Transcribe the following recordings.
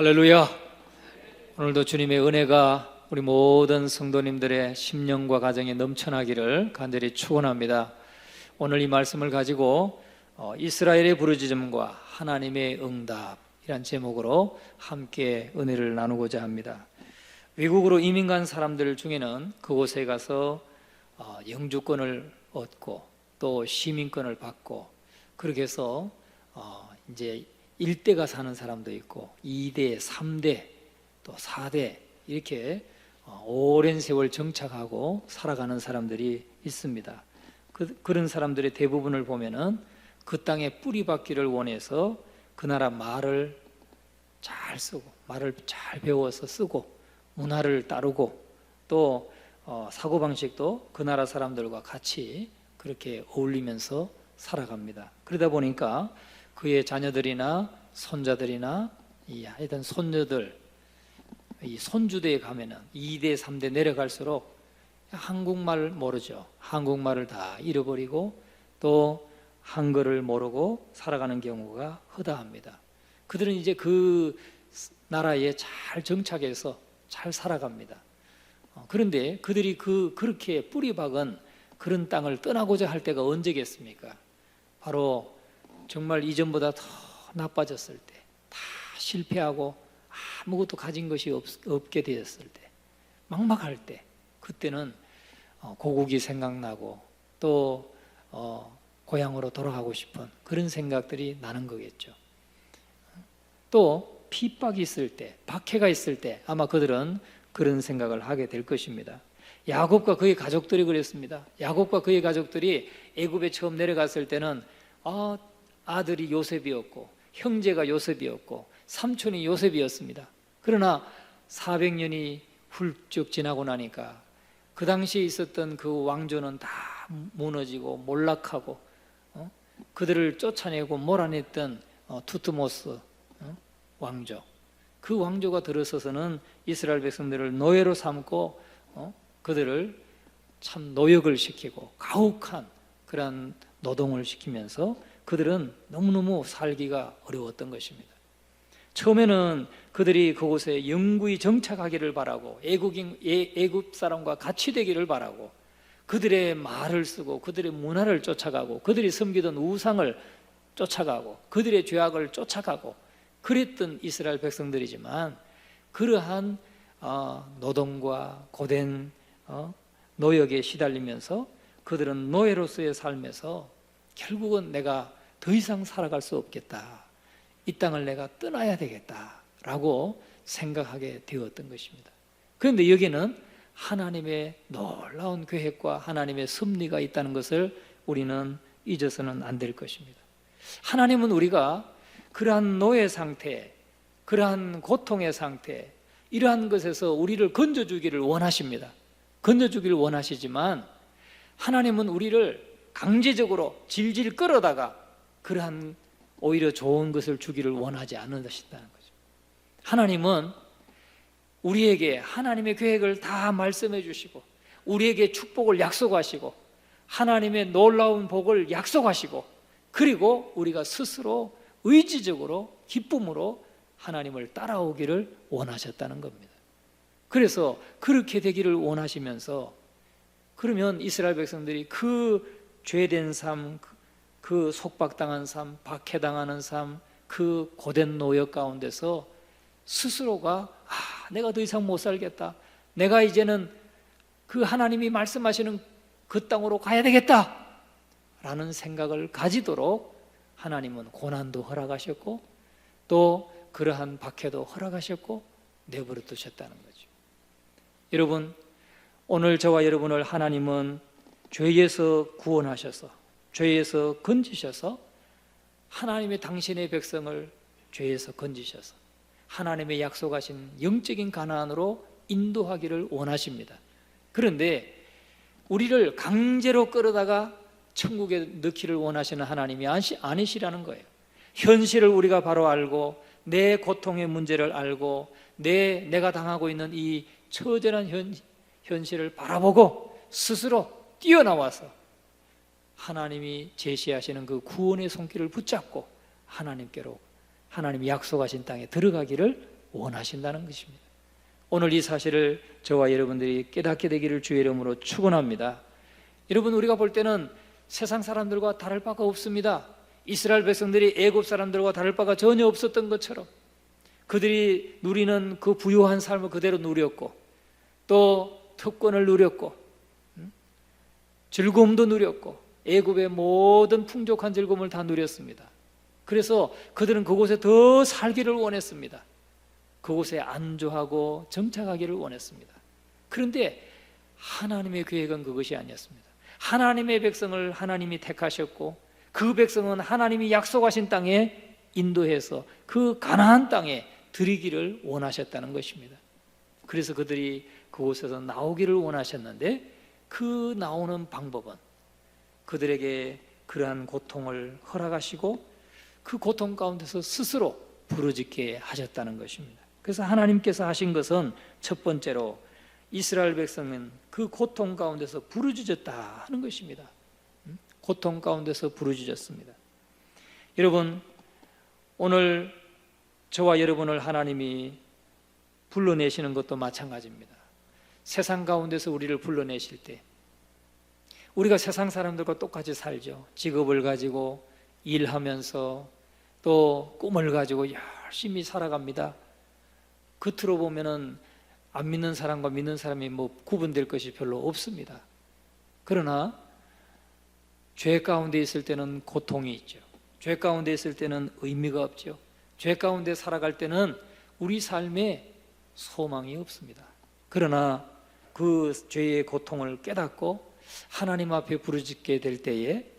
할렐루야. 오늘도 주님의 은혜가 우리 모든 성도님들의 심령과 가정에 넘쳐나기를 간절히 축원합니다. 오늘 이 말씀을 가지고 이스라엘의 부르짖음과 하나님의 응답이란 제목으로 함께 은혜를 나누고자 합니다. 외국으로 이민 간 사람들 중에는 그곳에 가서 영주권을 얻고 또 시민권을 받고 그렇게 해서 이제 1대가 사는 사람도 있고 2대, 3대, 또 4대 이렇게 오랜 세월 정착하고 살아가는 사람들이 있습니다. 그런 사람들의 대부분을 보면은 그 땅에 뿌리 박기를 원해서 그 나라 말을 잘 쓰고 말을 잘 배워서 쓰고 문화를 따르고 또 사고방식도 그 나라 사람들과 같이 그렇게 어울리면서 살아갑니다. 그러다 보니까 그의 자녀들이나 손자들이나 하여튼 손녀들, 이 손주대에 가면은 2대, 3대 내려갈수록 한국말 모르죠. 한국말을 다 잃어버리고 또 한글을 모르고 살아가는 경우가 허다합니다. 그들은 이제 그 나라에 잘 정착해서 잘 살아갑니다. 그런데 그들이 그렇게 뿌리박은 그런 땅을 떠나고자 할 때가 언제겠습니까? 바로 정말 이전보다 더 나빠졌을 때, 다 실패하고 아무것도 가진 것이 없게 되었을 때, 막막할 때, 그때는 고국이 생각나고 또 고향으로 돌아가고 싶은 그런 생각들이 나는 거겠죠. 또 핍박이 있을 때, 박해가 있을 때 아마 그들은 그런 생각을 하게 될 것입니다. 야곱과 그의 가족들이 그랬습니다. 야곱과 그의 가족들이 애굽에 처음 내려갔을 때는 아들이 요셉이었고 형제가 요셉이었고 삼촌이 요셉이었습니다. 그러나 400년이 훌쩍 지나고 나니까 그 당시에 있었던 그 왕조는 다 무너지고 몰락하고 그들을 쫓아내고 몰아냈던 투트모스 왕조, 그 왕조가 들어서서는 이스라엘 백성들을 노예로 삼고 그들을 참 노역을 시키고 가혹한 그런 노동을 시키면서 그들은 너무너무 살기가 어려웠던 것입니다. 처음에는 그들이 그곳에 영구히 정착하기를 바라고 애굽 사람과 같이 되기를 바라고 그들의 말을 쓰고 그들의 문화를 쫓아가고 그들이 섬기던 우상을 쫓아가고 그들의 죄악을 쫓아가고 그랬던 이스라엘 백성들이지만 그러한 노동과 고된 노역에 시달리면서 그들은 노예로서의 삶에서 결국은 내가 더 이상 살아갈 수 없겠다, 이 땅을 내가 떠나야 되겠다라고 생각하게 되었던 것입니다. 그런데 여기는 하나님의 놀라운 계획과 하나님의 섭리가 있다는 것을 우리는 잊어서는 안 될 것입니다. 하나님은 우리가 그러한 노예 상태, 그러한 고통의 상태, 이러한 것에서 우리를 건져주기를 원하십니다. 건져주기를 원하시지만 하나님은 우리를 강제적으로 질질 끌어다가 그러한 오히려 좋은 것을 주기를 원하지 않으신다는 거죠. 하나님은 우리에게 하나님의 계획을 다 말씀해 주시고 우리에게 축복을 약속하시고 하나님의 놀라운 복을 약속하시고 그리고 우리가 스스로 의지적으로 기쁨으로 하나님을 따라오기를 원하셨다는 겁니다. 그래서 그렇게 되기를 원하시면서 그러면 이스라엘 백성들이 그 죄된 삶, 그 속박당한 삶, 박해당하는 삶, 그 고된 노역 가운데서 스스로가 내가 더 이상 못 살겠다, 내가 이제는 그 하나님이 말씀하시는 그 땅으로 가야 되겠다 라는 생각을 가지도록 하나님은 고난도 허락하셨고 또 그러한 박해도 허락하셨고 내버려 두셨다는 거죠. 여러분, 오늘 저와 여러분을 하나님은 죄에서 구원하셔서 죄에서 건지셔서 하나님의 당신의 백성을 죄에서 건지셔서 하나님의 약속하신 영적인 가나안으로 인도하기를 원하십니다. 그런데 우리를 강제로 끌어다가 천국에 넣기를 원하시는 하나님이 아니시라는 거예요. 현실을 우리가 바로 알고 내 고통의 문제를 알고 내가 당하고 있는 이 처절한 현실을 바라보고 스스로 뛰어나와서 하나님이 제시하시는 그 구원의 손길을 붙잡고 하나님께로 하나님이 약속하신 땅에 들어가기를 원하신다는 것입니다. 오늘 이 사실을 저와 여러분들이 깨닫게 되기를 주의 이름으로 축원합니다. 여러분, 우리가 볼 때는 세상 사람들과 다를 바가 없습니다. 이스라엘 백성들이 애굽 사람들과 다를 바가 전혀 없었던 것처럼 그들이 누리는 그 부유한 삶을 그대로 누렸고, 또 특권을 누렸고, 즐거움도 누렸고, 애굽의 모든 풍족한 즐거움을 다 누렸습니다. 그래서 그들은 그곳에 더 살기를 원했습니다. 그곳에 안주하고 정착하기를 원했습니다. 그런데 하나님의 계획은 그것이 아니었습니다. 하나님의 백성을 하나님이 택하셨고, 그 백성은 하나님이 약속하신 땅에 인도해서 그 가나안 땅에 들이기를 원하셨다는 것입니다. 그래서 그들이 그곳에서 나오기를 원하셨는데, 그 나오는 방법은 그들에게 그러한 고통을 허락하시고 그 고통 가운데서 스스로 부르짖게 하셨다는 것입니다. 그래서 하나님께서 하신 것은 첫 번째로 이스라엘 백성은 그 고통 가운데서 부르짖었다 하는 것입니다. 고통 가운데서 부르짖었습니다. 여러분, 오늘 저와 여러분을 하나님이 불러내시는 것도 마찬가지입니다. 세상 가운데서 우리를 불러내실 때 우리가 세상 사람들과 똑같이 살죠. 직업을 가지고 일하면서 또 꿈을 가지고 열심히 살아갑니다. 겉으로 보면은 안 믿는 사람과 믿는 사람이 구분될 것이 별로 없습니다. 그러나 죄 가운데 있을 때는 고통이 있죠. 죄 가운데 있을 때는 의미가 없죠. 죄 가운데 살아갈 때는 우리 삶에 소망이 없습니다. 그러나 그 죄의 고통을 깨닫고 하나님 앞에 부르짖게 될 때에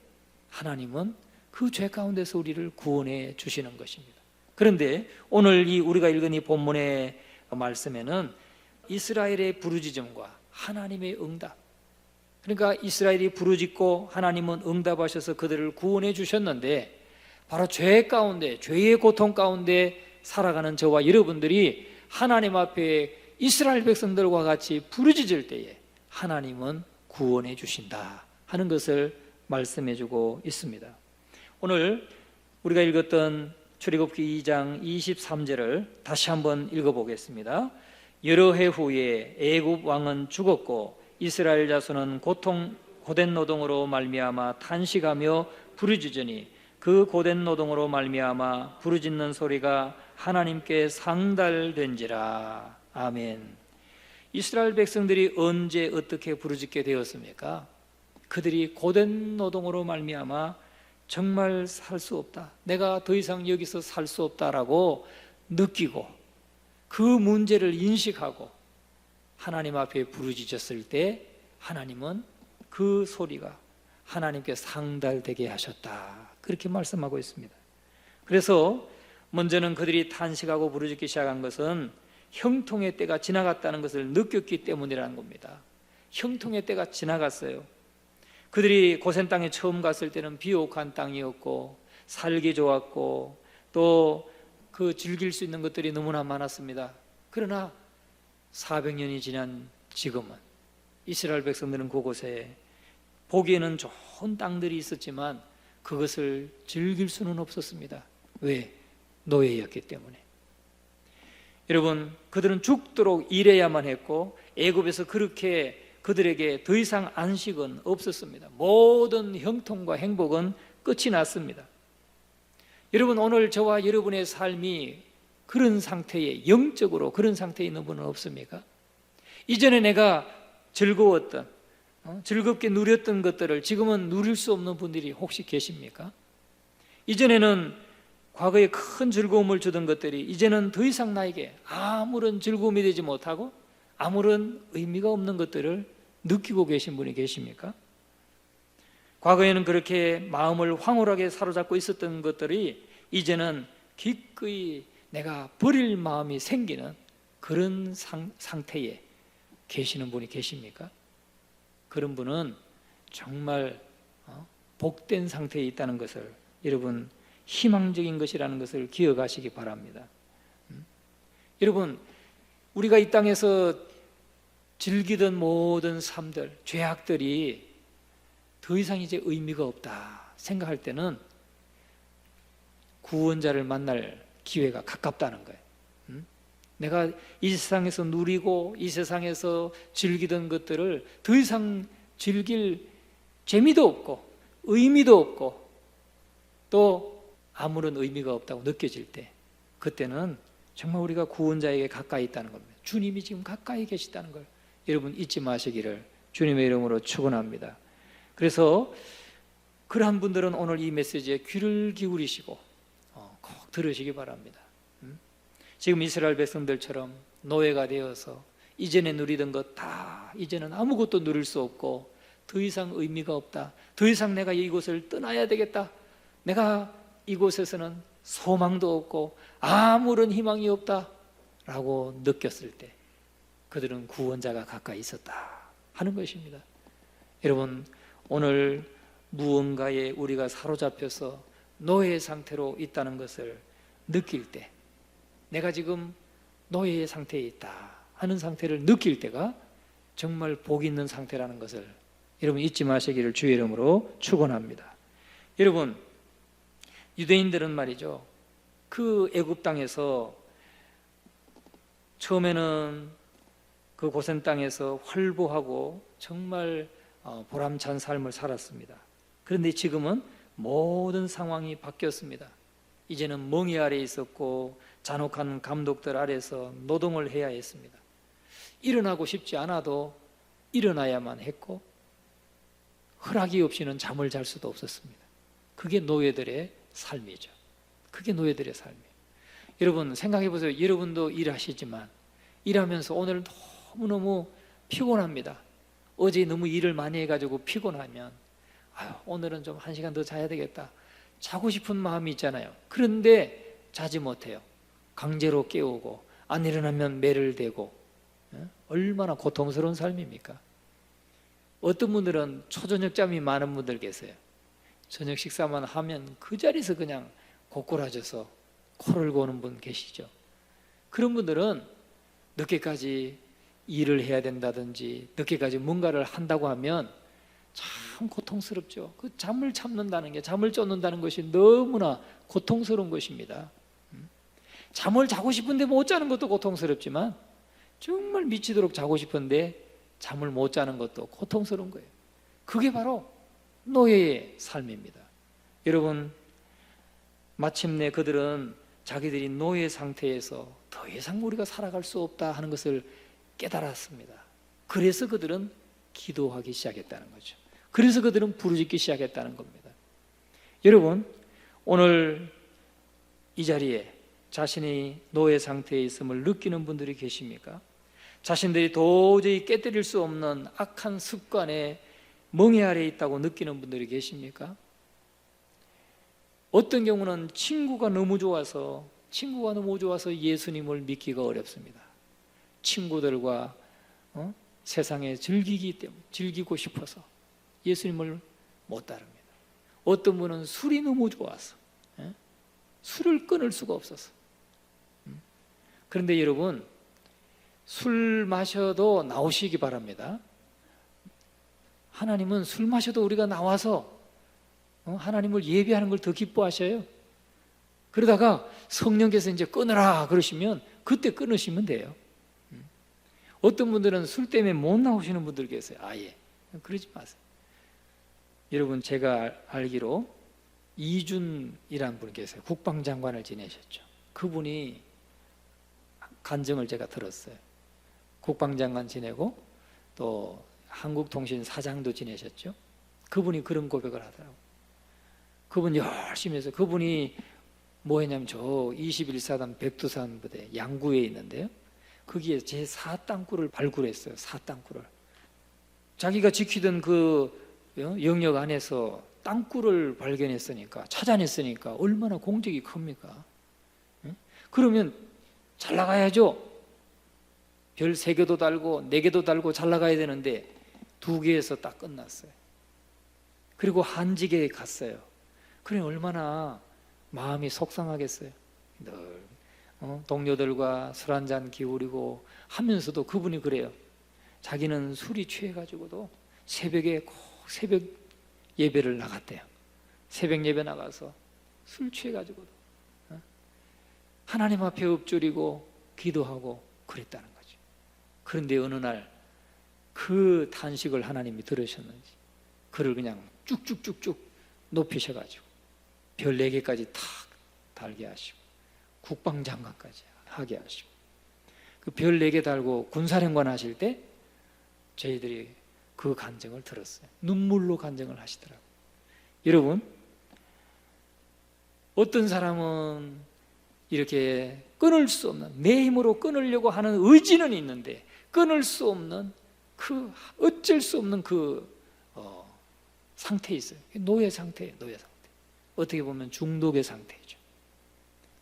하나님은 그 죄 가운데서 우리를 구원해 주시는 것입니다. 그런데 오늘 우리가 읽은 이 본문의 말씀에는 이스라엘의 부르짖음과 하나님의 응답, 그러니까 이스라엘이 부르짖고 하나님은 응답하셔서 그들을 구원해 주셨는데, 바로 죄 가운데, 죄의 고통 가운데 살아가는 저와 여러분들이 하나님 앞에 이스라엘 백성들과 같이 부르짖을 때에 하나님은 구원해 주신다 하는 것을 말씀해 주고 있습니다. 오늘 우리가 읽었던 출애굽기 2장 23절을 다시 한번 읽어보겠습니다. 여러 해 후에 애굽 왕은 죽었고 이스라엘 자손은 고된 노동으로 말미암아 탄식하며 부르짖으니 그 고된 노동으로 말미암아 부르짖는 소리가 하나님께 상달된지라. 아멘. 이스라엘 백성들이 언제 어떻게 부르짖게 되었습니까? 그들이 고된 노동으로 말미암아 정말 살 수 없다, 내가 더 이상 여기서 살 수 없다라고 느끼고 그 문제를 인식하고 하나님 앞에 부르짖었을 때 하나님은 그 소리가 하나님께 상달되게 하셨다, 그렇게 말씀하고 있습니다. 그래서 먼저는 그들이 탄식하고 부르짖기 시작한 것은 형통의 때가 지나갔다는 것을 느꼈기 때문이라는 겁니다. 형통의 때가 지나갔어요. 그들이 고센 땅에 처음 갔을 때는 비옥한 땅이었고 살기 좋았고 또 그 즐길 수 있는 것들이 너무나 많았습니다. 그러나 400년이 지난 지금은 이스라엘 백성들은 그곳에 보기에는 좋은 땅들이 있었지만 그것을 즐길 수는 없었습니다. 왜? 노예였기 때문에. 여러분, 그들은 죽도록 일해야만 했고 애굽에서 그렇게 그들에게 더 이상 안식은 없었습니다. 모든 형통과 행복은 끝이 났습니다. 여러분, 오늘 저와 여러분의 삶이 그런 상태에, 영적으로 그런 상태에 있는 분은 없습니까? 이전에 내가 즐거웠던, 즐겁게 누렸던 것들을 지금은 누릴 수 없는 분들이 혹시 계십니까? 이전에는 과거에 큰 즐거움을 주던 것들이 이제는 더 이상 나에게 아무런 즐거움이 되지 못하고 아무런 의미가 없는 것들을 느끼고 계신 분이 계십니까? 과거에는 그렇게 마음을 황홀하게 사로잡고 있었던 것들이 이제는 기꺼이 내가 버릴 마음이 생기는 그런 상태에 계시는 분이 계십니까? 그런 분은 정말 복된 상태에 있다는 것을, 여러분, 희망적인 것이라는 것을 기억하시기 바랍니다. 여러분, 우리가 이 땅에서 즐기던 모든 삶들, 죄악들이 더 이상 이제 의미가 없다 생각할 때는 구원자를 만날 기회가 가깝다는 거예요. 내가 이 세상에서 누리고 이 세상에서 즐기던 것들을 더 이상 즐길 재미도 없고 의미도 없고 또 아무런 의미가 없다고 느껴질 때, 그때는 정말 우리가 구원자에게 가까이 있다는 겁니다. 주님이 지금 가까이 계시다는 걸 여러분 잊지 마시기를 주님의 이름으로 축원합니다. 그래서 그러한 분들은 오늘 이 메시지에 귀를 기울이시고 꼭 들으시기 바랍니다. 지금 이스라엘 백성들처럼 노예가 되어서 이전에 누리던 것 다 이제는 아무것도 누릴 수 없고 더 이상 의미가 없다, 더 이상 내가 이곳을 떠나야 되겠다, 내가 이곳에서는 소망도 없고 아무런 희망이 없다 라고 느꼈을 때 그들은 구원자가 가까이 있었다 하는 것입니다. 여러분, 오늘 무언가에 우리가 사로잡혀서 노예의 상태로 있다는 것을 느낄 때, 내가 지금 노예의 상태에 있다 하는 상태를 느낄 때가 정말 복 있는 상태라는 것을 여러분 잊지 마시기를 주의 이름으로 축원합니다. 여러분, 유대인들은 말이죠, 그 애굽 땅에서 처음에는 그 고센 땅에서 활보하고 정말 보람찬 삶을 살았습니다. 그런데 지금은 모든 상황이 바뀌었습니다. 이제는 멍에 아래 있었고 잔혹한 감독들 아래서 노동을 해야 했습니다. 일어나고 싶지 않아도 일어나야만 했고 허락이 없이는 잠을 잘 수도 없었습니다. 그게 노예들의 삶이죠. 그게 노예들의 삶이에요. 여러분 생각해 보세요. 여러분도 일하시지만 일하면서 오늘 너무너무 피곤합니다. 어제 너무 일을 많이 해가지고 피곤하면 오늘은 좀 1시간 더 자야 되겠다, 자고 싶은 마음이 있잖아요. 그런데 자지 못해요. 강제로 깨우고 안 일어나면 매를 대고, 얼마나 고통스러운 삶입니까? 어떤 분들은 초저녁잠이 많은 분들 계세요. 저녁 식사만 하면 그 자리에서 그냥 고꾸라져서 코를 고는 분 계시죠. 그런 분들은 늦게까지 일을 해야 된다든지 늦게까지 뭔가를 한다고 하면 참 고통스럽죠. 그 잠을 참는다는 게, 잠을 쫓는다는 것이 너무나 고통스러운 것입니다. 잠을 자고 싶은데 못 자는 것도 고통스럽지만 정말 미치도록 자고 싶은데 잠을 못 자는 것도 고통스러운 거예요. 그게 바로 노예의 삶입니다. 여러분, 마침내 그들은 자기들이 노예 상태에서 더 이상 우리가 살아갈 수 없다 하는 것을 깨달았습니다. 그래서 그들은 기도하기 시작했다는 거죠. 그래서 그들은 부르짖기 시작했다는 겁니다. 여러분, 오늘 이 자리에 자신이 노예 상태에 있음을 느끼는 분들이 계십니까? 자신들이 도저히 깨뜨릴 수 없는 악한 습관에 멍에 아래 있다고 느끼는 분들이 계십니까? 어떤 경우는 친구가 너무 좋아서 예수님을 믿기가 어렵습니다. 친구들과 세상에 즐기고 싶어서 예수님을 못 따릅니다. 어떤 분은 술이 너무 좋아서 술을 끊을 수가 없어서. 그런데 여러분, 술 마셔도 나오시기 바랍니다. 하나님은 술 마셔도 우리가 나와서 하나님을 예배하는 걸 더 기뻐하셔요. 그러다가 성령께서 이제 끊으라 그러시면 그때 끊으시면 돼요. 어떤 분들은 술 때문에 못 나오시는 분들 계세요. 아예 그러지 마세요. 여러분, 제가 알기로 이준이라는 분이 계세요. 국방장관을 지내셨죠. 그분이 간증을 제가 들었어요. 국방장관 지내고 또 한국통신 사장도 지내셨죠. 그분이 그런 고백을 하더라고요. 그분 열심히 해서, 그분이 뭐 했냐면 저 21사단 백두산 부대 양구에 있는데요, 거기에 제 4땅굴을 발굴했어요. 4땅굴을 자기가 지키던 그 영역 안에서 땅굴을 발견했으니까, 찾아냈으니까 얼마나 공적이 큽니까? 그러면 잘 나가야죠. 별 3개도 달고 4개도 달고 잘 나가야 되는데 2개에서 딱 끝났어요. 그리고 한직에 갔어요. 그래 얼마나 마음이 속상하겠어요. 늘 동료들과 술 한잔 기울이고 하면서도 그분이 그래요. 자기는 술이 취해가지고도 새벽에 꼭 새벽 예배를 나갔대요. 새벽 예배 나가서 술 취해가지고도 하나님 앞에 엎드리고 기도하고 그랬다는 거죠. 그런데 어느 날 그 탄식을 하나님이 들으셨는지 그를 그냥 쭉쭉쭉쭉 높이셔가지고 별 4개까지 탁 달게 하시고 국방장관까지 하게 하시고 그 별 4개 달고 군사령관 하실 때 저희들이 그 간증을 들었어요. 눈물로 간증을 하시더라고요. 여러분, 어떤 사람은 이렇게 끊을 수 없는, 내 힘으로 끊으려고 하는 의지는 있는데 끊을 수 없는 그 어쩔 수 없는 그 상태에 있어요. 노예 상태예요. 노예 상태. 어떻게 보면 중독의 상태죠.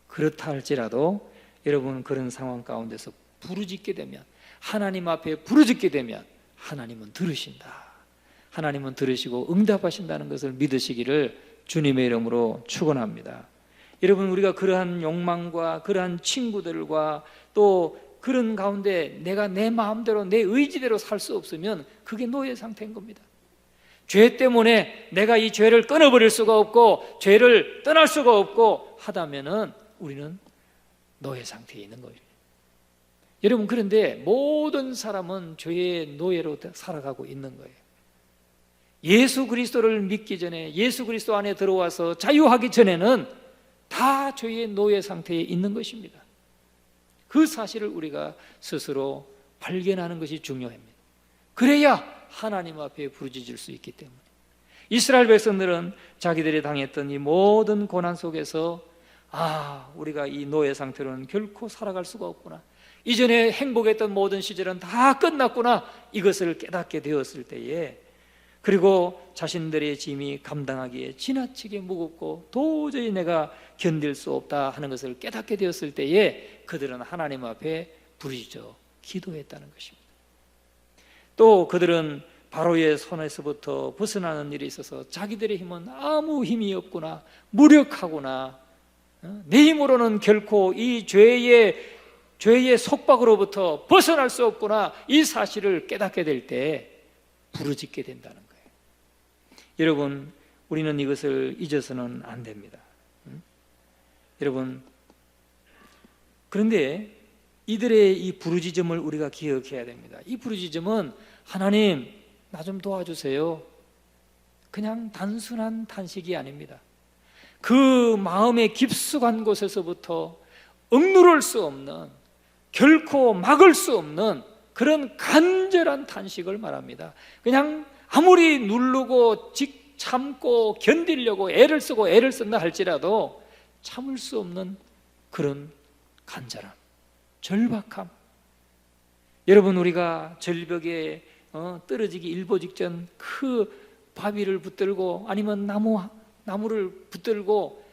그렇다 할지라도 여러분 그런 상황 가운데서 부르짖게 되면, 하나님 앞에 부르짖게 되면 하나님은 들으신다. 하나님은 들으시고 응답하신다는 것을 믿으시기를 주님의 이름으로 축원합니다. 여러분, 우리가 그러한 욕망과 그러한 친구들과 또 그런 가운데 내가 내 마음대로 내 의지대로 살 수 없으면 그게 노예 상태인 겁니다. 죄 때문에 내가 이 죄를 끊어버릴 수가 없고 죄를 떠날 수가 없고 하다면은 우리는 노예 상태에 있는 거예요. 여러분, 그런데 모든 사람은 죄의 노예로 살아가고 있는 거예요. 예수 그리스도를 믿기 전에, 예수 그리스도 안에 들어와서 자유하기 전에는 다 죄의 노예 상태에 있는 것입니다. 그 사실을 우리가 스스로 발견하는 것이 중요합니다. 그래야 하나님 앞에 부르짖을 수 있기 때문에. 이스라엘 백성들은 자기들이 당했던 이 모든 고난 속에서 우리가 이 노예 상태로는 결코 살아갈 수가 없구나, 이전에 행복했던 모든 시절은 다 끝났구나, 이것을 깨닫게 되었을 때에, 그리고 자신들의 짐이 감당하기에 지나치게 무겁고 도저히 내가 견딜 수 없다 하는 것을 깨닫게 되었을 때에 그들은 하나님 앞에 부르짖어 기도했다는 것입니다. 또 그들은 바로의 손에서부터 벗어나는 일에 있어서 자기들의 힘은 아무 힘이 없구나, 무력하구나, 내 힘으로는 결코 이 죄의 속박으로부터 벗어날 수 없구나, 이 사실을 깨닫게 될 때 부르짖게 된다는 거예요. 여러분, 우리는 이것을 잊어서는 안 됩니다. 여러분, 그런데 이들의 이 부르짖음을 우리가 기억해야 됩니다. 이 부르짖음은 하나님 나 좀 도와주세요, 그냥 단순한 탄식이 아닙니다. 그 마음의 깊숙한 곳에서부터 억누를 수 없는, 결코 막을 수 없는 그런 간절한 탄식을 말합니다. 그냥 아무리 누르고 참고 견디려고 애를 쓰고 애를 쓴다 할지라도 참을 수 없는 그런 간절함, 절박함. 여러분, 우리가 절벽에 떨어지기 일보 직전 그 바위를 붙들고 아니면 나무를 붙들고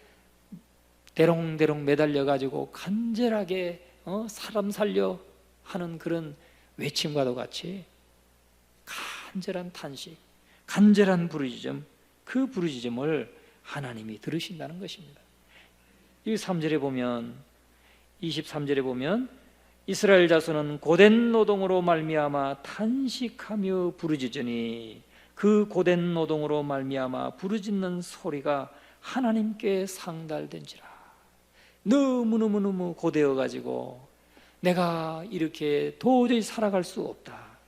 대롱대롱 매달려 가지고 간절하게 사람 살려 하는 그런 외침과도 같이 간절한 탄식, 간절한 부르짖음, 그 부르짖음을 하나님이 들으신다는 것입니다. 이 3절에 보면, 23절에 보면 이스라엘 자손은 고된 노동으로 말미암아 탄식하며 부르짖으니 그 고된 노동으로 말미암아 부르짖는 소리가 하나님께 상달된지라. 너무너무 고되어 가지고 내가 이렇게 도저히 살아갈 수 없다,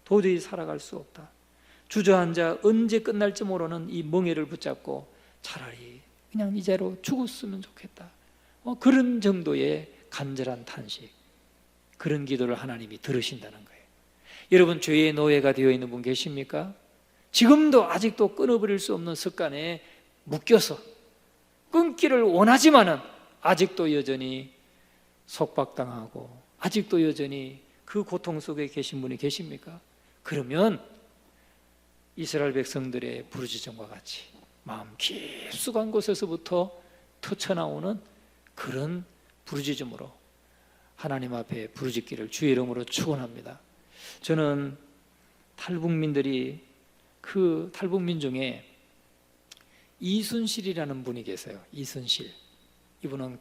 도저히 살아갈 수 없다, 주저앉아 언제 끝날지 모르는 이 멍에를 붙잡고 차라리 그냥 이제로 죽었으면 좋겠다, 그런 정도의 간절한 탄식, 그런 기도를 하나님이 들으신다는 거예요. 여러분, 죄의 노예가 되어 있는 분 계십니까? 지금도 아직도 끊어버릴 수 없는 습관에 묶여서 끊기를 원하지만은 아직도 여전히 속박당하고 아직도 여전히 그 고통 속에 계신 분이 계십니까? 그러면 이스라엘 백성들의 부르짖음과 같이 마음 깊숙한 곳에서부터 터쳐나오는 그런 부르짖음으로 하나님 앞에 부르짖기를 주의 이름으로 축원합니다. 저는 탈북민들이, 그 탈북민 중에 이순실이라는 분이 계세요. 이순실. 이분은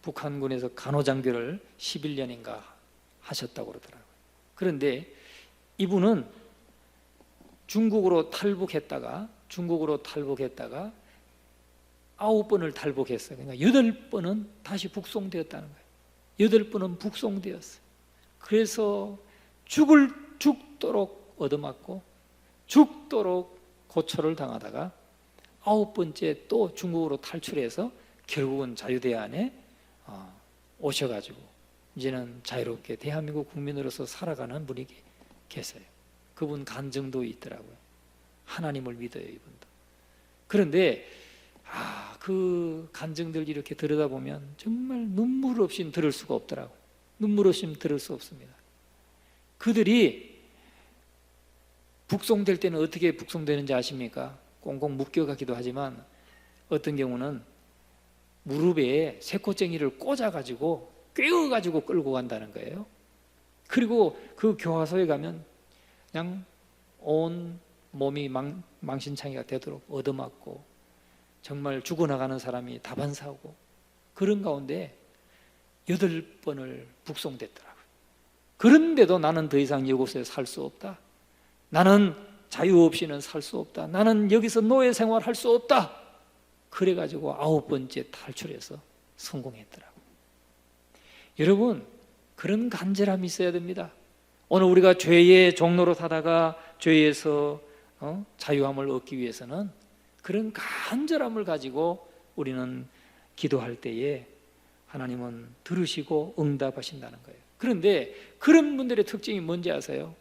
북한군에서 간호장교를 11년인가 하셨다고 그러더라고요. 그런데 이분은 중국으로 탈북했다가 9번을 탈북했어요. 그러니까 8번은 다시 북송되었다는 거예요. 8번은 북송되었어요. 그래서 죽도록 얻어맞고 죽도록 고초를 당하다가 9번째 또 중국으로 탈출해서 결국은 자유대안에 오셔가지고 이제는 자유롭게 대한민국 국민으로서 살아가는 분이 계세요. 그분 간증도 있더라고요. 하나님을 믿어요, 이분도. 그런데 그 간증들 이렇게 들여다보면 정말 눈물 없이 들을 수가 없더라고요. 눈물 없이 들을 수 없습니다. 그들이 북송될 때는 어떻게 북송되는지 아십니까? 꽁꽁 묶여가기도 하지만 어떤 경우는 무릎에 새코쟁이를 꽂아가지고 꿰어가지고 끌고 간다는 거예요. 그리고 그 교화소에 가면 그냥 온 몸이 망신창이가 되도록 얻어맞고 정말 죽어나가는 사람이 다반사하고 그런 가운데 8번을 북송됐더라고요. 그런데도 나는 더 이상 이곳에 살 수 없다. 나는 자유 없이는 살 수 없다. 나는 여기서 노예 생활할 수 없다. 그래가지고 9번째 탈출해서 성공했더라고요. 여러분, 그런 간절함이 있어야 됩니다. 오늘 우리가 죄의 종로로 사다가 죄에서 자유함을 얻기 위해서는 그런 간절함을 가지고 우리는 기도할 때에 하나님은 들으시고 응답하신다는 거예요. 그런데 그런 분들의 특징이 뭔지 아세요?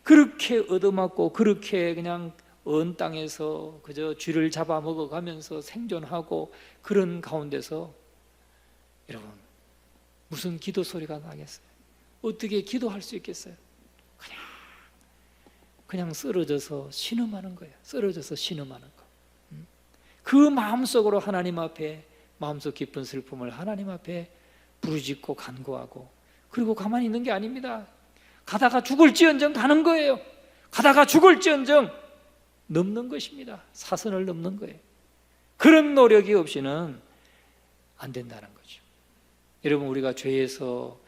그렇게 얻어맞고 그렇게 그냥 언 땅에서 그저 쥐를 잡아먹어가면서 생존하고 그런 가운데서 여러분 무슨 기도 소리가 나겠어요? 어떻게 기도할 수 있겠어요? 그냥 쓰러져서 신음하는 거예요. 쓰러져서 신음하는 거. 그 마음속으로 하나님 앞에 마음속 깊은 슬픔을 하나님 앞에 부르짖고 간구하고 그리고 가만히 있는 게 아닙니다. 가다가 죽을지언정 가는 거예요. 가다가 죽을지언정 넘는 것입니다. 사선을 넘는 거예요. 그런 노력이 없이는 안 된다는 거죠. 여러분, 우리가 죄에서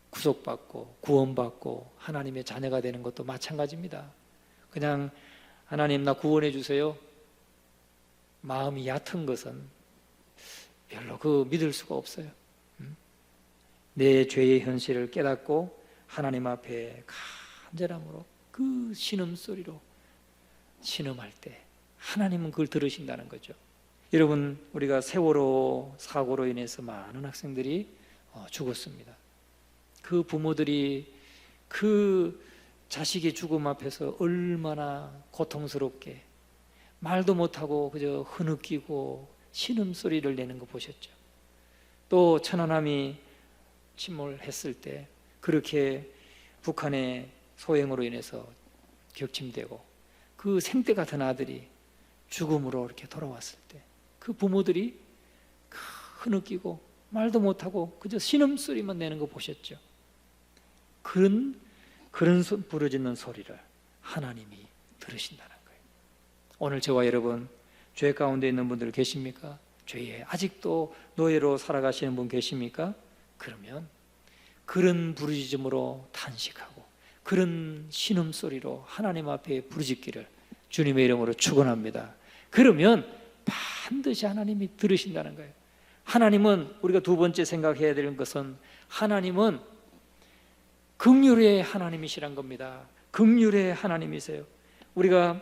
구속받고 구원받고 하나님의 자녀가 되는 것도 마찬가지입니다. 그냥 하나님 나 구원해 주세요. 마음이 얕은 것은 별로 믿을 수가 없어요. 내 죄의 현실을 깨닫고 하나님 앞에 간절함으로 그 신음소리로 신음할 때 하나님은 그걸 들으신다는 거죠. 여러분, 우리가 세월호 사고로 인해서 많은 학생들이 죽었습니다. 그 부모들이 그 자식의 죽음 앞에서 얼마나 고통스럽게 말도 못하고 그저 흐느끼고 신음소리를 내는 거 보셨죠? 또 천안함이 침몰했을 때 그렇게 북한의 소행으로 인해서 격침되고 그 생때 같은 아들이 죽음으로 이렇게 돌아왔을 때 그 부모들이 흐느끼고 말도 못하고 그저 신음소리만 내는 거 보셨죠? 그런 부르짖는 소리를 하나님이 들으신다는 거예요. 오늘 저와 여러분 죄 가운데 있는 분들 계십니까? 죄에 아직도 노예로 살아가시는 분 계십니까? 그러면 그런 부르짖음으로 탄식하고 그런 신음소리로 하나님 앞에 부르짖기를 주님의 이름으로 축원합니다. 그러면 반드시 하나님이 들으신다는 거예요. 하나님은 우리가 두 번째 생각해야 되는 것은 하나님은 긍휼의 하나님이시란 겁니다. 긍휼의 하나님이세요. 우리가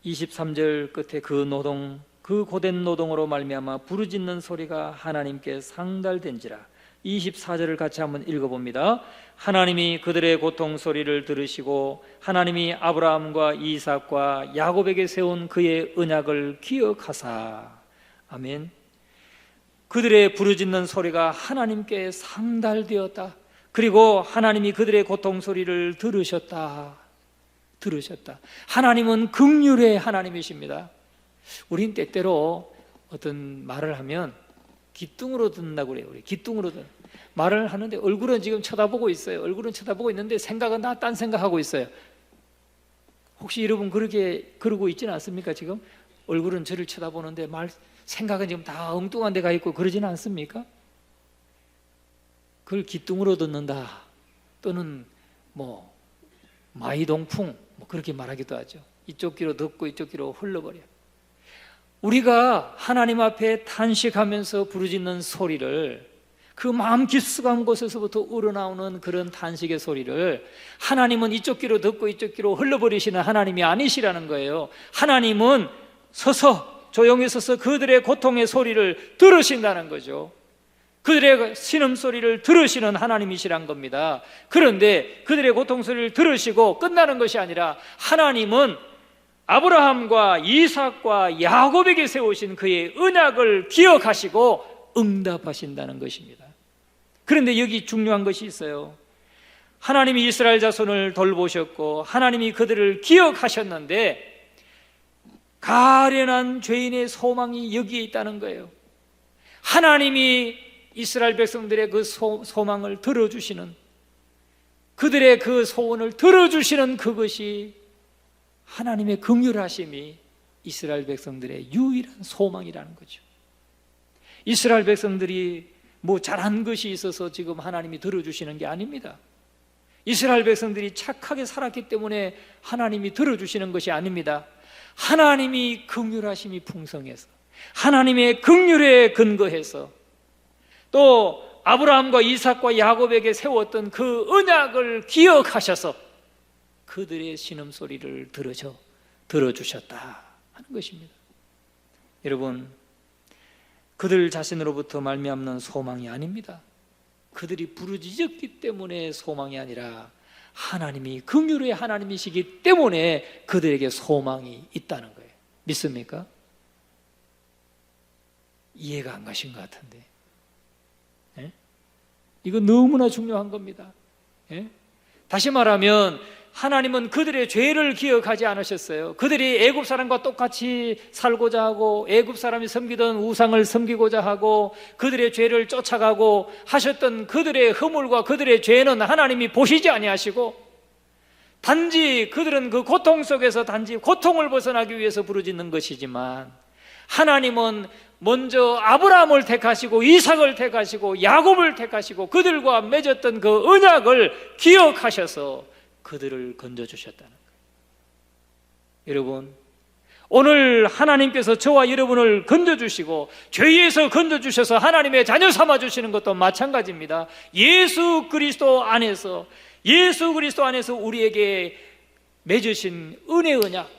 23절 끝에 그 고된 노동으로 말미암아 부르짖는 소리가 하나님께 상달된지라. 24절을 같이 한번 읽어봅니다. 하나님이 그들의 고통 소리를 들으시고 하나님이 아브라함과 이삭과 야곱에게 세운 그의 언약을 기억하사. 아멘. 그들의 부르짖는 소리가 하나님께 상달되었다. 그리고 하나님이 그들의 고통 소리를 들으셨다. 하나님은 긍휼의 하나님이십니다. 우린 때때로 어떤 말을 하면 기뚱으로 듣는다고 그래요. 우리 기뚱으로 말을 하는데 얼굴은 지금 쳐다보고 있어요. 얼굴은 쳐다보고 있는데 생각은 다 딴 생각하고 있어요. 혹시 여러분 그렇게 그러고 있지는 않습니까? 지금 얼굴은 저를 쳐다보는데 생각은 지금 다 엉뚱한 데가 있고 그러지는 않습니까? 그걸 기뚱으로 듣는다 또는 마이동풍 그렇게 말하기도 하죠. 이쪽 귀로 듣고 이쪽 귀로 흘러버려. 우리가 하나님 앞에 탄식하면서 부르짖는 소리를 그 마음 깊숙한 곳에서부터 우러나오는 그런 탄식의 소리를 하나님은 이쪽 귀로 듣고 이쪽 귀로 흘려버리시는 하나님이 아니시라는 거예요. 하나님은 서서 조용히 서서 그들의 고통의 소리를 들으신다는 거죠. 그들의 신음소리를 들으시는 하나님이시란 겁니다. 그런데 그들의 고통 소리를 들으시고 끝나는 것이 아니라 하나님은 아브라함과 이삭과 야곱에게 세우신 그의 언약을 기억하시고 응답하신다는 것입니다. 그런데 여기 중요한 것이 있어요. 하나님이 이스라엘 자손을 돌보셨고 하나님이 그들을 기억하셨는데 가련한 죄인의 소망이 여기에 있다는 거예요. 하나님이 이스라엘 백성들의 그 소망을 들어주시는, 그들의 그 소원을 들어주시는 그것이 하나님의 긍휼하심이 이스라엘 백성들의 유일한 소망이라는 거죠. 이스라엘 백성들이 뭐 잘한 것이 있어서 지금 하나님이 들어주시는 게 아닙니다. 이스라엘 백성들이 착하게 살았기 때문에 하나님이 들어주시는 것이 아닙니다. 하나님이 긍휼하심이 풍성해서, 하나님의 긍휼에 근거해서, 또 아브라함과 이삭과 야곱에게 세웠던 그 언약을 기억하셔서 그들의 신음소리를 들어주셨다 하는 것입니다. 여러분, 그들 자신으로부터 말미암는 소망이 아닙니다. 그들이 부르짖었기 때문에 소망이 아니라 하나님이 긍휼의 하나님이시기 때문에 그들에게 소망이 있다는 거예요. 믿습니까? 이해가 안 가신 것 같은데, 예? 이거 너무나 중요한 겁니다. 예? 다시 말하면 하나님은 그들의 죄를 기억하지 않으셨어요. 그들이 애굽 사람과 똑같이 살고자 하고 애굽 사람이 섬기던 우상을 섬기고자 하고 그들의 죄를 쫓아가고 하셨던 그들의 허물과 그들의 죄는 하나님이 보시지 아니하시고, 단지 그들은 그 고통 속에서 단지 고통을 벗어나기 위해서 부르짖는 것이지만, 하나님은 먼저 아브라함을 택하시고 이삭을 택하시고 야곱을 택하시고 그들과 맺었던 그 언약을 기억하셔서 그들을 건져주셨다는 거예요. 여러분, 오늘 하나님께서 저와 여러분을 건져주시고 죄에서 건져주셔서 하나님의 자녀 삼아주시는 것도 마찬가지입니다. 예수 그리스도 안에서 우리에게 맺으신 은혜 언약,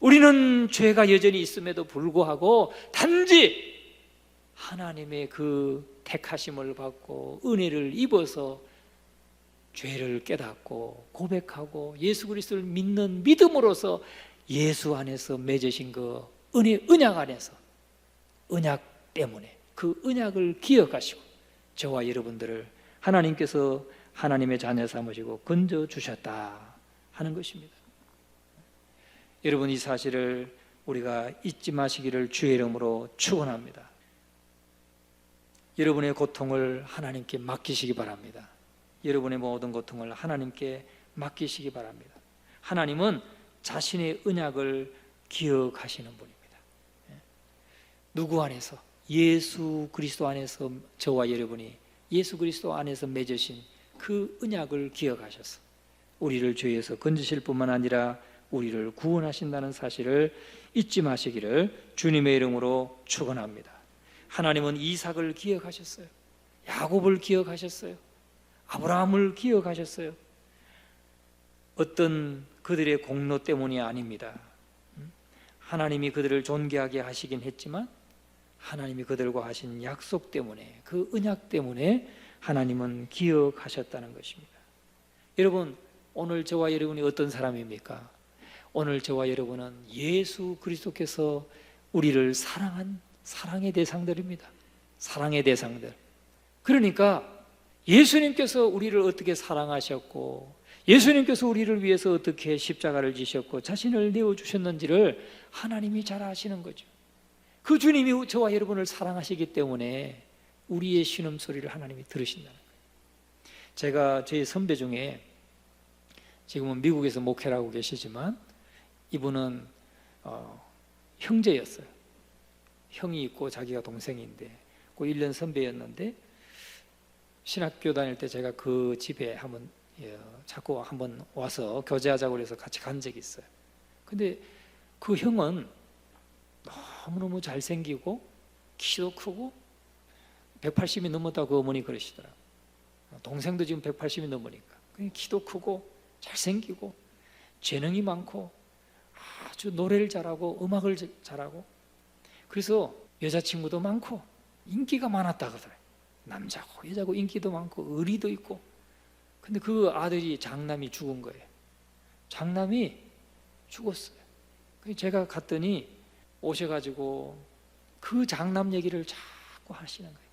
우리는 죄가 여전히 있음에도 불구하고 단지 하나님의 그 택하심을 받고 은혜를 입어서 죄를 깨닫고 고백하고 예수 그리스도를 믿는 믿음으로써 예수 안에서 맺으신 그 언약 안에서, 언약 때문에 그 언약을 기억하시고 저와 여러분들을 하나님께서 하나님의 자녀 삼으시고 건져주셨다 하는 것입니다. 여러분, 이 사실을 우리가 잊지 마시기를 주의 이름으로 축원합니다. 여러분의 고통을 하나님께 맡기시기 바랍니다. 여러분의 모든 고통을 하나님께 맡기시기 바랍니다. 하나님은 자신의 언약을 기억하시는 분입니다. 누구 안에서? 예수 그리스도 안에서 저와 여러분이 예수 그리스도 안에서 맺으신 그 언약을 기억하셔서 우리를 죄에서 건지실 뿐만 아니라 우리를 구원하신다는 사실을 잊지 마시기를 주님의 이름으로 축원합니다. 하나님은 이삭을 기억하셨어요. 야곱을 기억하셨어요. 아브라함을 기억하셨어요. 어떤 그들의 공로 때문이 아닙니다. 하나님이 그들을 존귀하게 하시긴 했지만 하나님이 그들과 하신 약속 때문에, 그 언약 때문에 하나님은 기억하셨다는 것입니다. 여러분, 오늘 저와 여러분이 어떤 사람입니까? 오늘 저와 여러분은 예수 그리스도께서 우리를 사랑한 사랑의 대상들입니다. 사랑의 대상들. 그러니까 예수님께서 우리를 어떻게 사랑하셨고 예수님께서 우리를 위해서 어떻게 십자가를 지셨고 자신을 내어주셨는지를 하나님이 잘 아시는 거죠. 그 주님이 저와 여러분을 사랑하시기 때문에 우리의 신음소리를 하나님이 들으신다는 거예요. 제가 제 선배 중에 지금은 미국에서 목회를 하고 계시지만 이분은 형제였어요. 형이 있고 자기가 동생인데 그 1년 선배였는데 신학교 다닐 때 제가 그 집에 자꾸 한번 와서 교제하자고 해서 같이 간 적이 있어요. 근데 그 형은 너무너무 잘생기고 키도 크고 180이 넘었다고 그 어머니 그러시더라고요. 동생도 지금 180이 넘으니까. 키도 크고 잘생기고 재능이 많고 아주 노래를 잘하고 음악을 잘하고, 그래서 여자친구도 많고 인기가 많았다 그러더라고요. 남자고 여자고 인기도 많고 의리도 있고. 근데 그 아들이 장남이 죽은 거예요. 장남이 죽었어요. 제가 갔더니 오셔가지고 그 장남 얘기를 자꾸 하시는 거예요.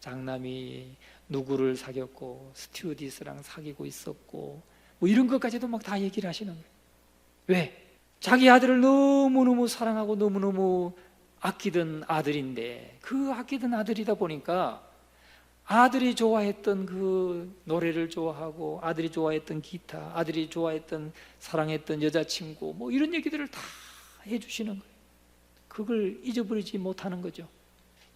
장남이 누구를 사귀었고 스튜어디스랑 사귀고 있었고 뭐 이런 것까지도 막 다 얘기를 하시는 거예요. 왜? 자기 아들을 너무너무 사랑하고 너무너무 아끼던 아들인데, 그 아끼던 아들이다 보니까 아들이 좋아했던 그 노래를 좋아하고, 아들이 좋아했던 기타, 아들이 좋아했던 사랑했던 여자친구 뭐 이런 얘기들을 다 해주시는 거예요. 그걸 잊어버리지 못하는 거죠.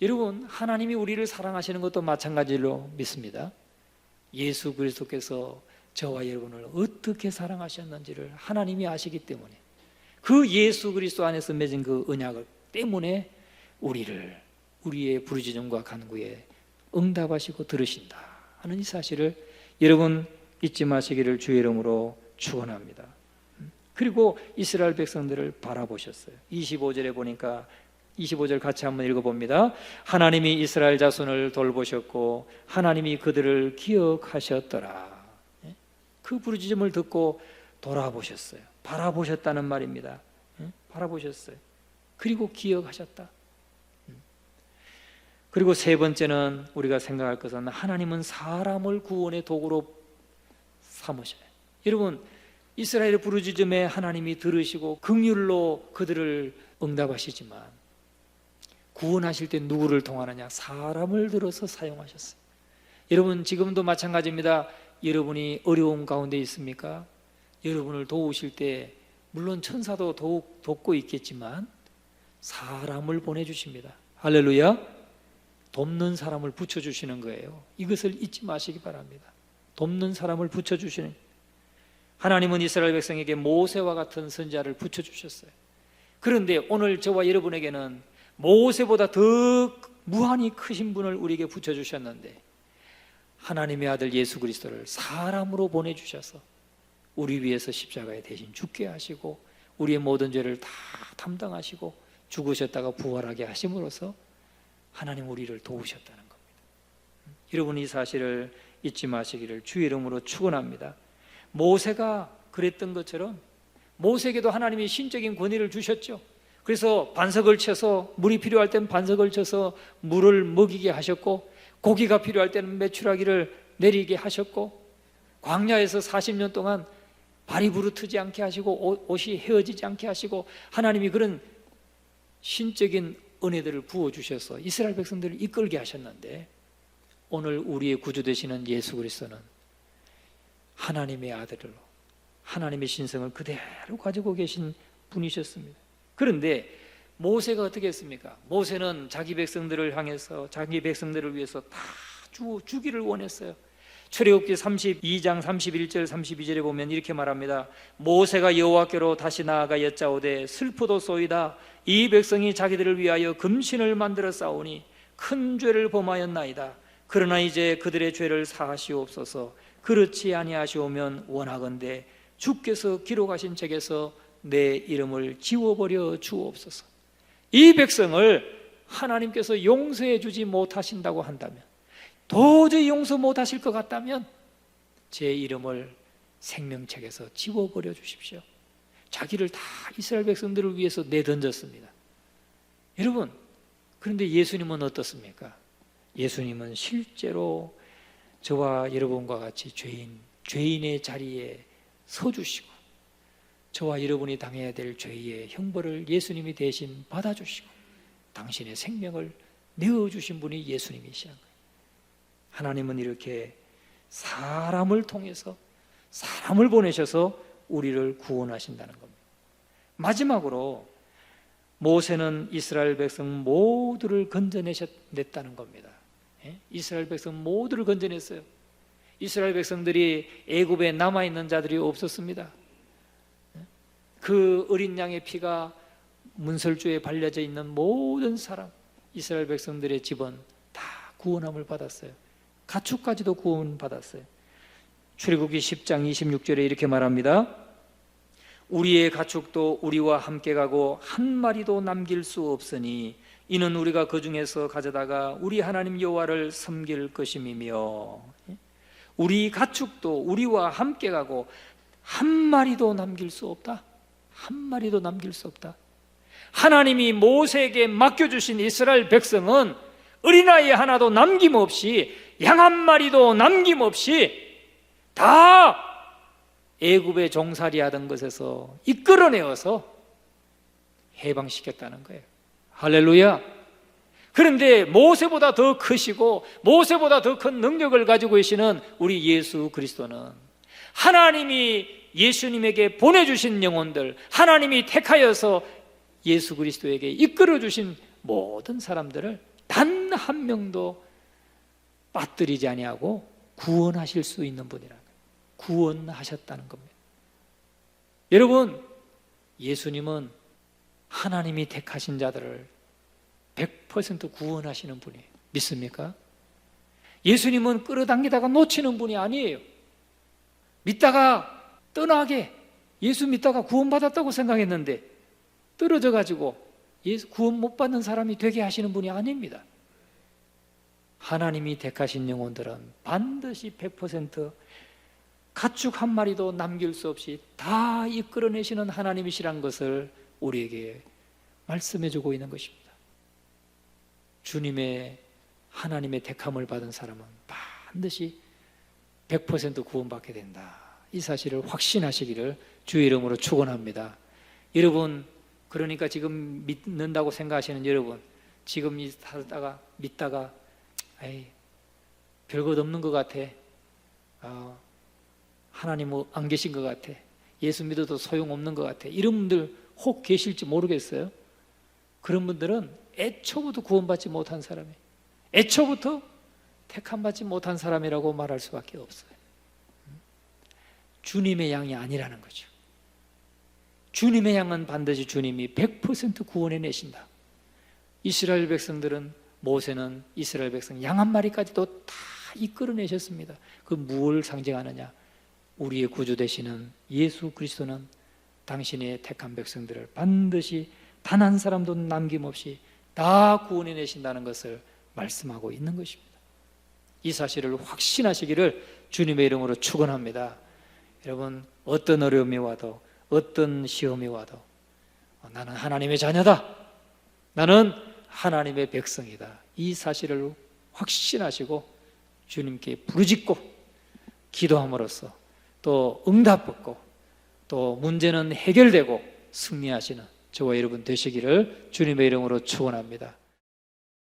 여러분, 하나님이 우리를 사랑하시는 것도 마찬가지로 믿습니다. 예수 그리스도께서 저와 여러분을 어떻게 사랑하셨는지를 하나님이 아시기 때문에, 그 예수 그리스도 안에서 맺은 그 언약을 때문에 우리의 부르짖음과 간구에 응답하시고 들으신다 하는 이 사실을 여러분 잊지 마시기를 주의 이름으로 축원합니다. 그리고 이스라엘 백성들을 바라보셨어요. 25절에 보니까 25절 같이 한번 읽어봅니다. 하나님이 이스라엘 자손을 돌보셨고 하나님이 그들을 기억하셨더라. 그 부르짖음을 듣고 돌아보셨어요. 바라보셨다는 말입니다. 바라보셨어요. 그리고 기억하셨다. 그리고 세 번째는 우리가 생각할 것은 하나님은 사람을 구원의 도구로 삼으셔요. 여러분, 이스라엘의 부르짖음에 하나님이 들으시고 긍휼로 그들을 응답하시지만 구원하실 때 누구를 통하느냐? 사람을 들어서 사용하셨어요. 여러분, 지금도 마찬가지입니다. 여러분이 어려움 가운데 있습니까? 여러분을 도우실 때 물론 천사도 돕고 있겠지만 사람을 보내주십니다. 할렐루야. 돕는 사람을 붙여주시는 거예요. 이것을 잊지 마시기 바랍니다. 돕는 사람을 붙여주시는, 하나님은 이스라엘 백성에게 모세와 같은 선지자를 붙여주셨어요. 그런데 오늘 저와 여러분에게는 모세보다 더 무한히 크신 분을 우리에게 붙여주셨는데, 하나님의 아들 예수 그리스도를 사람으로 보내주셔서 우리 위해서 십자가에 대신 죽게 하시고 우리의 모든 죄를 다 담당하시고 죽으셨다가 부활하게 하심으로써 하나님 우리를 도우셨다는 겁니다. 여러분, 이 사실을 잊지 마시기를 주의 이름으로 축원합니다. 모세가 그랬던 것처럼 모세에게도 하나님이 신적인 권위를 주셨죠. 그래서 반석을 쳐서 물이 필요할 때는 반석을 쳐서 물을 먹이게 하셨고, 고기가 필요할 때는 메추라기를 내리게 하셨고, 광야에서 40년 동안 발이 부르트지 않게 하시고 옷이 헤어지지 않게 하시고, 하나님이 그런 신적인 은혜들을 부어주셔서 이스라엘 백성들을 이끌게 하셨는데, 오늘 우리의 구주 되시는 예수 그리스도는 하나님의 아들로 하나님의 신성을 그대로 가지고 계신 분이셨습니다. 그런데 모세가 어떻게 했습니까? 모세는 자기 백성들을 향해서, 자기 백성들을 위해서 다 주기를 원했어요. 출애굽기 32장 31절 32절에 보면 이렇게 말합니다. 모세가 여호와께로 다시 나아가 여짜오되 슬프도소이다. 이 백성이 자기들을 위하여 금신을 만들어 싸우니 큰 죄를 범하였나이다. 그러나 이제 그들의 죄를 사하시옵소서. 그렇지 아니하시오면 원하건대 주께서 기록하신 책에서 내 이름을 지워버려 주옵소서. 이 백성을 하나님께서 용서해 주지 못하신다고 한다면, 도저히 용서 못하실 것 같다면 제 이름을 생명책에서 지워버려 주십시오. 자기를 다 이스라엘 백성들을 위해서 내던졌습니다. 여러분, 그런데 예수님은 어떻습니까? 예수님은 실제로 저와 여러분과 같이 죄인의 자리에 서주시고 저와 여러분이 당해야 될 죄의 형벌을 예수님이 대신 받아주시고 당신의 생명을 내어주신 분이 예수님이시란 거예요. 하나님은 이렇게 사람을 통해서, 사람을 보내셔서 우리를 구원하신다는 겁니다. 마지막으로 모세는 이스라엘 백성 모두를 건져냈다는 겁니다. 이스라엘 백성 모두를 건져냈어요. 이스라엘 백성들이 애굽에 남아있는 자들이 없었습니다. 그 어린 양의 피가 문설주에 발려져 있는 모든 사람, 이스라엘 백성들의 집은 다 구원함을 받았어요. 가축까지도 구원받았어요. 출애굽기 10장 26절에 이렇게 말합니다. 우리의 가축도 우리와 함께 가고 한 마리도 남길 수 없으니 이는 우리가 그 중에서 가져다가 우리 하나님 여호와를 섬길 것임이며, 우리 가축도 우리와 함께 가고 한 마리도 남길 수 없다. 한 마리도 남길 수 없다. 하나님이 모세에게 맡겨주신 이스라엘 백성은 어린아이 하나도 남김없이, 양 한 마리도 남김없이 다 애굽의 종살이 하던 것에서 이끌어내어서 해방시켰다는 거예요. 할렐루야. 그런데 모세보다 더 크시고 모세보다 더 큰 능력을 가지고 계시는 우리 예수 그리스도는 하나님이 예수님에게 보내주신 영혼들, 하나님이 택하여서 예수 그리스도에게 이끌어주신 모든 사람들을 단 한 명도 빠뜨리지 아니하고 구원하실 수 있는 분이라는 거예요. 구원하셨다는 겁니다. 여러분, 예수님은 하나님이 택하신 자들을 100% 구원하시는 분이에요. 믿습니까? 예수님은 끌어당기다가 놓치는 분이 아니에요. 믿다가 떠나게, 예수 믿다가 구원받았다고 생각했는데 떨어져 가지고 예수 구원 못 받는 사람이 되게 하시는 분이 아닙니다. 하나님이 택하신 영혼들은 반드시 100% 가축 한 마리도 남길 수 없이 다 이끌어내시는 하나님이시란 것을 우리에게 말씀해 주고 있는 것입니다. 주님의 하나님의 택함을 받은 사람은 반드시 100% 구원받게 된다. 이 사실을 확신하시기를 주의 이름으로 축원합니다. 여러분, 그러니까 지금 믿는다고 생각하시는 여러분, 지금 살다가 믿다가 에이, 별것 없는 것 같아, 하나님 안 계신 것 같아, 예수 믿어도 소용없는 것 같아, 이런 분들 혹 계실지 모르겠어요. 그런 분들은 애초부터 구원받지 못한 사람이에요. 애초부터 택함받지 못한 사람이라고 말할 수밖에 없어요. 주님의 양이 아니라는 거죠. 주님의 양은 반드시 주님이 100% 구원해내신다. 이스라엘 백성들은, 모세는 이스라엘 백성 양 한 마리까지도 다 이끌어내셨습니다. 그 무엇을 상징하느냐? 우리의 구주 되시는 예수 그리스도는 당신의 택한 백성들을 반드시 단 한 사람도 남김없이 다 구원해내신다는 것을 말씀하고 있는 것입니다. 이 사실을 확신하시기를 주님의 이름으로 축원합니다. 여러분, 어떤 어려움이 와도, 어떤 시험이 와도 나는 하나님의 자녀다, 나는 하나님의 백성이다, 이 사실을 확신하시고 주님께 부르짖고 기도함으로써 또 응답받고 또 문제는 해결되고 승리하시는 저와 여러분 되시기를 주님의 이름으로 축원합니다.